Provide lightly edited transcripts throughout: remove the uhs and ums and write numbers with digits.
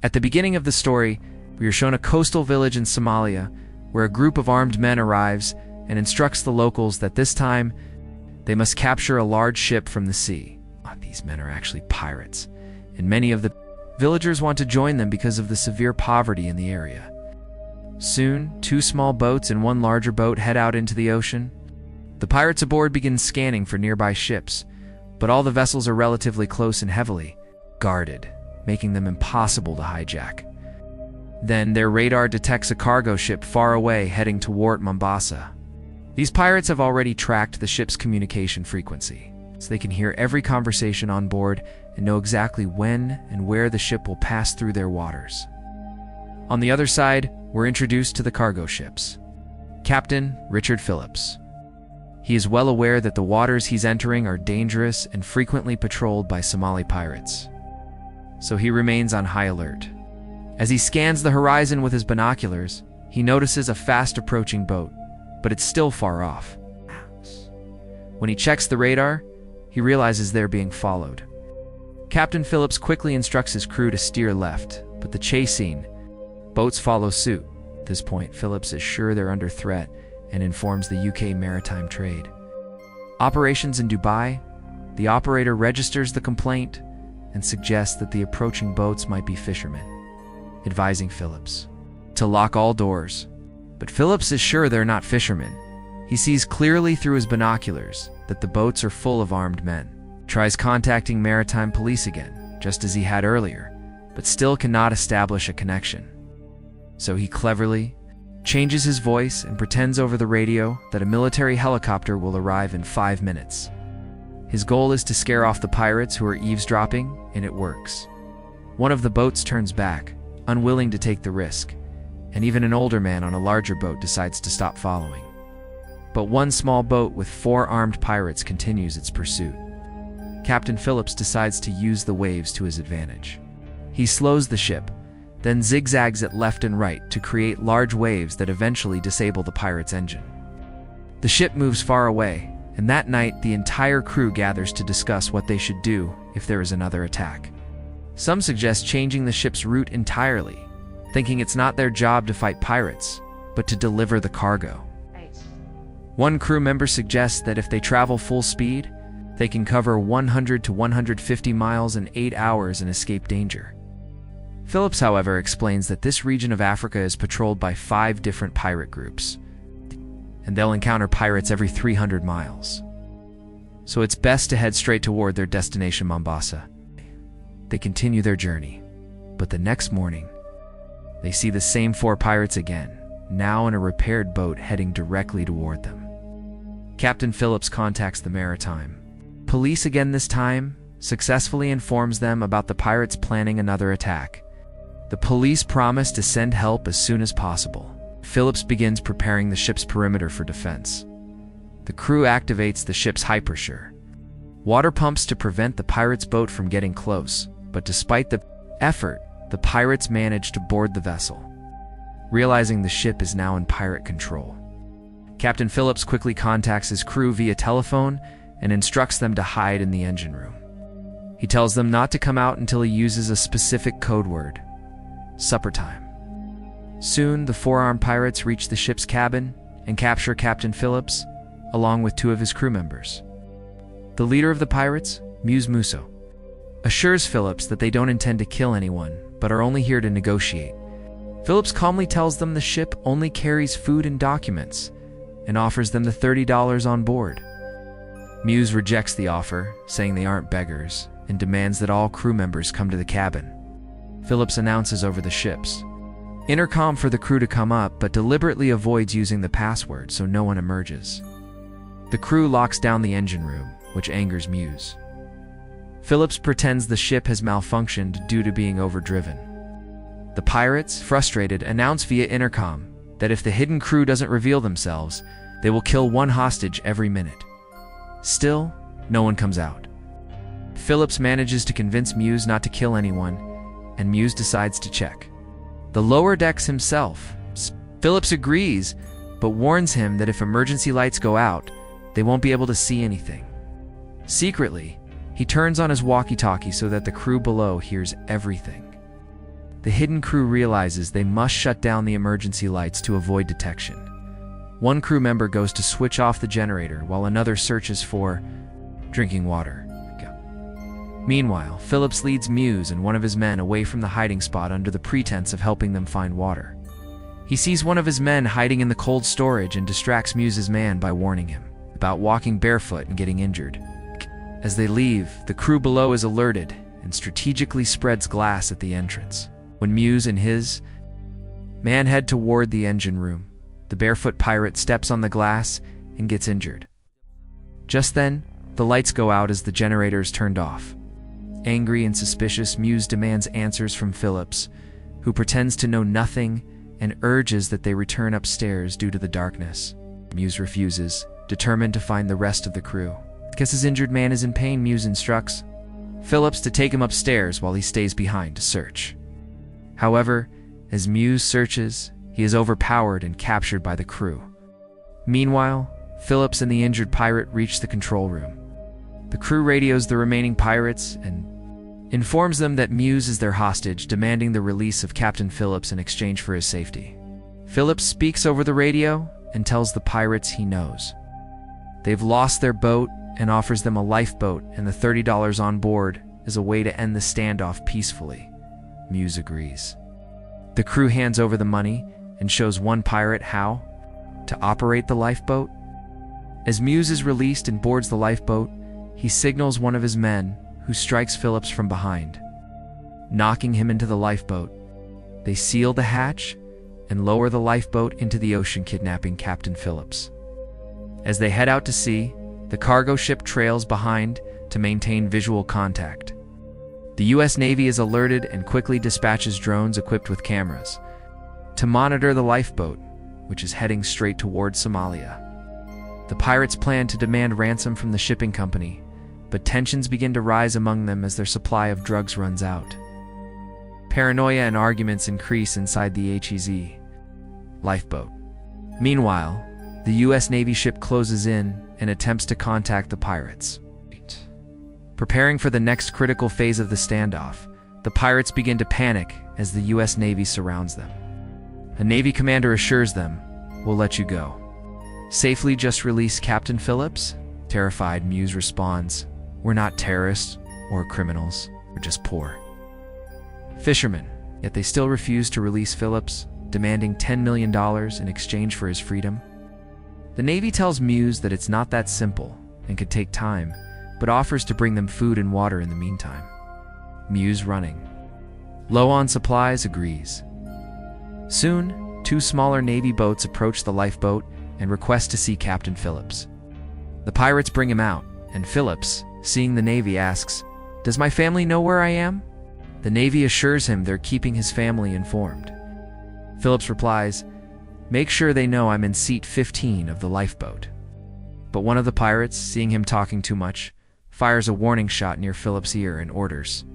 At the beginning of the story, we are shown a coastal village in Somalia where a group of armed men arrives and instructs the locals that this time they must capture a large ship from the sea. These men are actually pirates, and many of the villagers want to join them because of the severe poverty in the area. Soon, 2 small boats and 1 larger boat head out into the ocean. The pirates aboard begin scanning for nearby ships, but all the vessels are relatively close and heavily guarded, making them impossible to hijack. Then their radar detects a cargo ship far away heading toward Mombasa. These pirates have already tracked the ship's communication frequency, so they can hear every conversation on board and know exactly when and where the ship will pass through their waters. On the other side, we're introduced to the cargo ships. Captain Richard Phillips. He is well aware that the waters he's entering are dangerous and frequently patrolled by Somali pirates, so he remains on high alert. As he scans the horizon with his binoculars, he notices a fast-approaching boat, but it's still far off. When he checks the radar, he realizes they're being followed. Captain Phillips quickly instructs his crew to steer left, but the chasing boats follow suit. At this point, Phillips is sure they're under threat and informs the UK Maritime Trade. Operations in Dubai, the operator registers the complaint and suggests that the approaching boats might be fishermen, advising Phillips to lock all doors. But Phillips is sure they're not fishermen. He sees clearly through his binoculars that the boats are full of armed men. Tries contacting maritime police again, just as he had earlier, but still cannot establish a connection. So he cleverly changes his voice and pretends over the radio that a military helicopter will arrive in 5 minutes. His goal is to scare off the pirates who are eavesdropping, and it works. One of the boats turns back, unwilling to take the risk, and even an older man on a larger boat decides to stop following. But one small boat with 4 armed pirates continues its pursuit. Captain Phillips decides to use the waves to his advantage. He slows the ship, then zigzags it left and right to create large waves that eventually disable the pirate's engine. The ship moves far away, and that night the entire crew gathers to discuss what they should do if there is another attack. Some suggest changing the ship's route entirely, thinking it's not their job to fight pirates, but to deliver the cargo. One crew member suggests that if they travel full speed, they can cover 100 to 150 miles in 8 hours and escape danger. Phillips, however, explains that this region of Africa is patrolled by 5 different pirate groups, and they'll encounter pirates every 300 miles. So it's best to head straight toward their destination, Mombasa. They continue their journey, but the next morning, they see the same 4 pirates again, now in a repaired boat heading directly toward them. Captain Phillips contacts the maritime police again, this time successfully informs them about the pirates planning another attack. The police promise to send help as soon as possible. Phillips begins preparing the ship's perimeter for defense. The crew activates the ship's hypersure water pumps to prevent the pirates' boat from getting close, but despite the effort, the pirates manage to board the vessel, realizing the ship is now in pirate control. Captain Phillips quickly contacts his crew via telephone and instructs them to hide in the engine room. He tells them not to come out until he uses a specific code word: supper time. Soon, the 4 armed pirates reach the ship's cabin and capture Captain Phillips, along with 2 of his crew members. The leader of the pirates, Muse Muso, assures Phillips that they don't intend to kill anyone, but are only here to negotiate. Phillips calmly tells them the ship only carries food and documents, and offers them the $30 on board. Muse rejects the offer, saying they aren't beggars, and demands that all crew members come to the cabin. Phillips announces over the ship's intercom for the crew to come up, but deliberately avoids using the password so no one emerges. The crew locks down the engine room, which angers Muse. Phillips pretends the ship has malfunctioned due to being overdriven. The pirates, frustrated, announce via intercom that if the hidden crew doesn't reveal themselves, they will kill 1 hostage every minute. Still, no one comes out. Phillips manages to convince Muse not to kill anyone, and Muse decides to check the lower decks himself. Phillips agrees, but warns him that if emergency lights go out, they won't be able to see anything. Secretly, he turns on his walkie-talkie so that the crew below hears everything. the hidden crew realizes they must shut down the emergency lights to avoid detection. One crew member goes to switch off the generator while another searches for drinking water. Meanwhile, Phillips leads Muse and one of his men away from the hiding spot under the pretense of helping them find water. He sees one of his men hiding in the cold storage and distracts Muse's man by warning him about walking barefoot and getting injured. As they leave, the crew below is alerted and strategically spreads glass at the entrance. When Muse and his man head toward the engine room, the barefoot pirate steps on the glass and gets injured. Just then, the lights go out as the generator is turned off. Angry and suspicious, Muse demands answers from Phillips, who pretends to know nothing and urges that they return upstairs due to the darkness. Muse refuses, determined to find the rest of the crew. Because his injured man is in pain, Muse instructs Phillips to take him upstairs while he stays behind to search. However, as Muse searches, he is overpowered and captured by the crew. Meanwhile, Phillips and the injured pirate reach the control room. The crew radios the remaining pirates and informs them that Muse is their hostage, demanding the release of Captain Phillips in exchange for his safety. Phillips speaks over the radio and tells the pirates he knows they've lost their boat and offers them a lifeboat and the $30 on board as a way to end the standoff peacefully. Muse agrees. The crew hands over the money and shows one pirate how to operate the lifeboat. As Muse is released and boards the lifeboat, he signals one of his men, who strikes Phillips from behind, knocking him into the lifeboat. They seal the hatch and lower the lifeboat into the ocean, kidnapping Captain Phillips. As they head out to sea, the cargo ship trails behind to maintain visual contact. The U.S. Navy is alerted and quickly dispatches drones equipped with cameras to monitor the lifeboat, which is heading straight towards Somalia. The pirates plan to demand ransom from the shipping company, but tensions begin to rise among them as their supply of drugs runs out. Paranoia and arguments increase inside the HEZ lifeboat. Meanwhile, the U.S. Navy ship closes in and attempts to contact the pirates. Preparing for the next critical phase of the standoff, the pirates begin to panic as the U.S. Navy surrounds them. A Navy commander assures them, "We'll let you go. Safely just release Captain Phillips?" Terrified, Muse responds, "We're not terrorists or criminals, we're just poor fishermen." Yet they still refuse to release Phillips, demanding $10 million in exchange for his freedom. The Navy tells Muse that it's not that simple and could take time, but offers to bring them food and water in the meantime. Muse, running low on supplies, agrees. Soon, two smaller Navy boats approach the lifeboat and request to see Captain Phillips. The pirates bring him out, and Phillips, seeing the Navy, asks, "Does my family know where I am?" The Navy assures him they're keeping his family informed. Phillips replies, "Make sure they know I'm in seat 15 of the lifeboat." But one of the pirates, seeing him talking too much, fires a warning shot near Phillips' ear and orders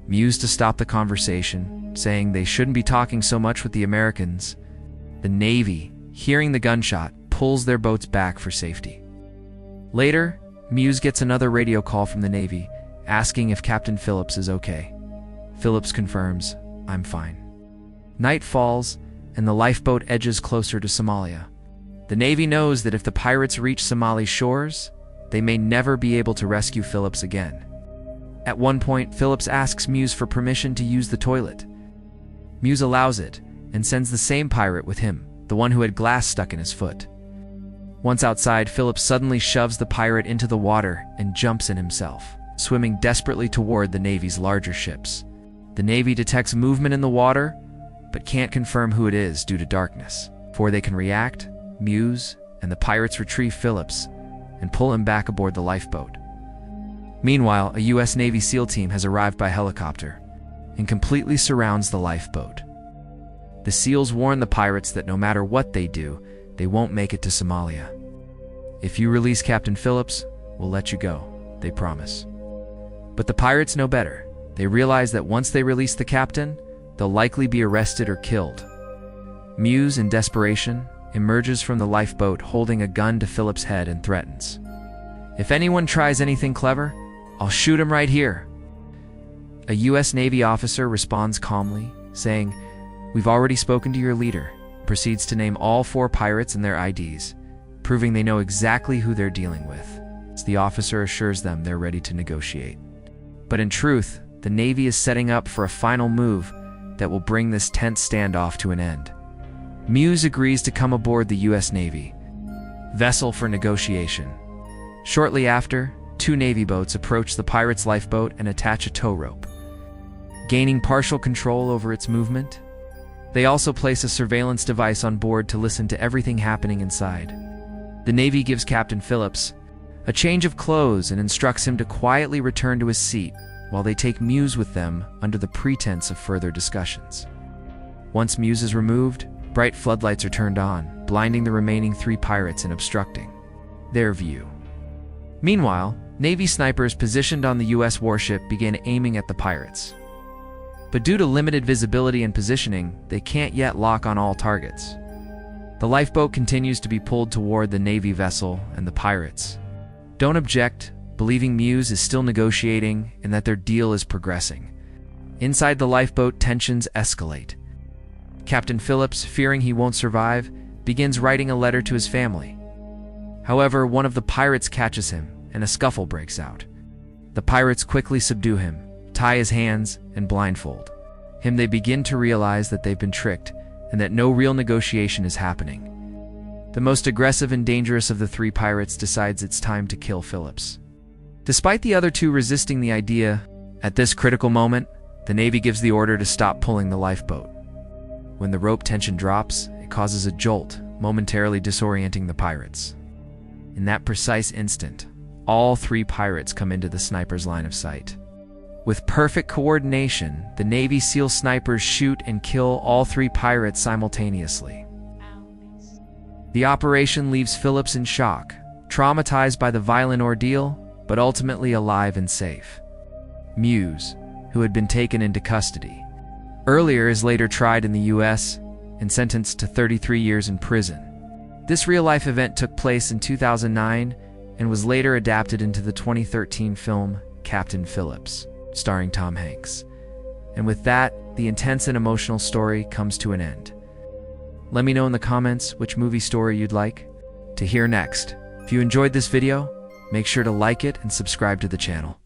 Muse to stop the conversation, saying they shouldn't be talking so much with the Americans. The Navy, hearing the gunshot, pulls their boats back for safety. Later, Muse gets another radio call from the Navy, asking if Captain Phillips is okay. Phillips confirms, "I'm fine." Night falls, and the lifeboat edges closer to Somalia. The Navy knows that if the pirates reach Somali shores, they may never be able to rescue Phillips again. At one point, Phillips asks Muse for permission to use the toilet. Muse allows it, and sends the same pirate with him, the one who had glass stuck in his foot. Once outside, Phillips suddenly shoves the pirate into the water and jumps in himself, swimming desperately toward the Navy's larger ships. The Navy detects movement in the water, but can't confirm who it is due to darkness. Before they can react, Muse and the pirates retrieve Phillips and pull him back aboard the lifeboat. Meanwhile, a U.S. Navy SEAL team has arrived by helicopter and completely surrounds the lifeboat. The SEALs warn the pirates that no matter what they do, they won't make it to Somalia. "If you release Captain Phillips, we'll let you go," they promise. But the pirates know better. They realize that once they release the captain, they'll likely be arrested or killed. Muse, in desperation, emerges from the lifeboat holding a gun to Phillips' head and threatens, "If anyone tries anything clever, I'll shoot him right here." A U.S. Navy officer responds calmly, saying, "We've already spoken to your leader," proceeds to name all 4 pirates and their IDs, proving they know exactly who they're dealing with, as the officer assures them they're ready to negotiate. But in truth, the Navy is setting up for a final move that will bring this tense standoff to an end. Muse agrees to come aboard the U.S. Navy vessel for negotiation. Shortly after, 2 Navy boats approach the pirate's lifeboat and attach a tow rope, gaining partial control over its movement. They also place a surveillance device on board to listen to everything happening inside. The Navy gives Captain Phillips a change of clothes and instructs him to quietly return to his seat while they take Muse with them under the pretense of further discussions. Once Muse is removed, bright floodlights are turned on, blinding the remaining 3 pirates and obstructing their view. Meanwhile, Navy snipers positioned on the U.S. warship begin aiming at the pirates. But due to limited visibility and positioning, they can't yet lock on all targets. The lifeboat continues to be pulled toward the Navy vessel, and the pirates don't object, believing Muse is still negotiating and that their deal is progressing. Inside the lifeboat, tensions escalate. Captain Phillips, fearing he won't survive, begins writing a letter to his family. However, one of the pirates catches him, and a scuffle breaks out. The pirates quickly subdue him, tie his hands, and blindfold him. They begin to realize that they've been tricked and that no real negotiation is happening. The most aggressive and dangerous of the 3 pirates decides it's time to kill Phillips. Despite the other 2 resisting the idea, at this critical moment, the Navy gives the order to stop pulling the lifeboat. When the rope tension drops, it causes a jolt, momentarily disorienting the pirates. In that precise instant, all 3 pirates come into the sniper's line of sight. With perfect coordination, the Navy SEAL snipers shoot and kill all 3 pirates simultaneously. The operation leaves Phillips in shock, traumatized by the violent ordeal, but ultimately alive and safe. Muse, who had been taken into custody earlier, is later tried in the U.S. and sentenced to 33 years in prison. This real-life event took place in 2009 and was later adapted into the 2013 film Captain Phillips, starring Tom Hanks. And with that, the intense and emotional story comes to an end. Let me know in the comments which movie story you'd like to hear next. If you enjoyed this video, make sure to like it and subscribe to the channel.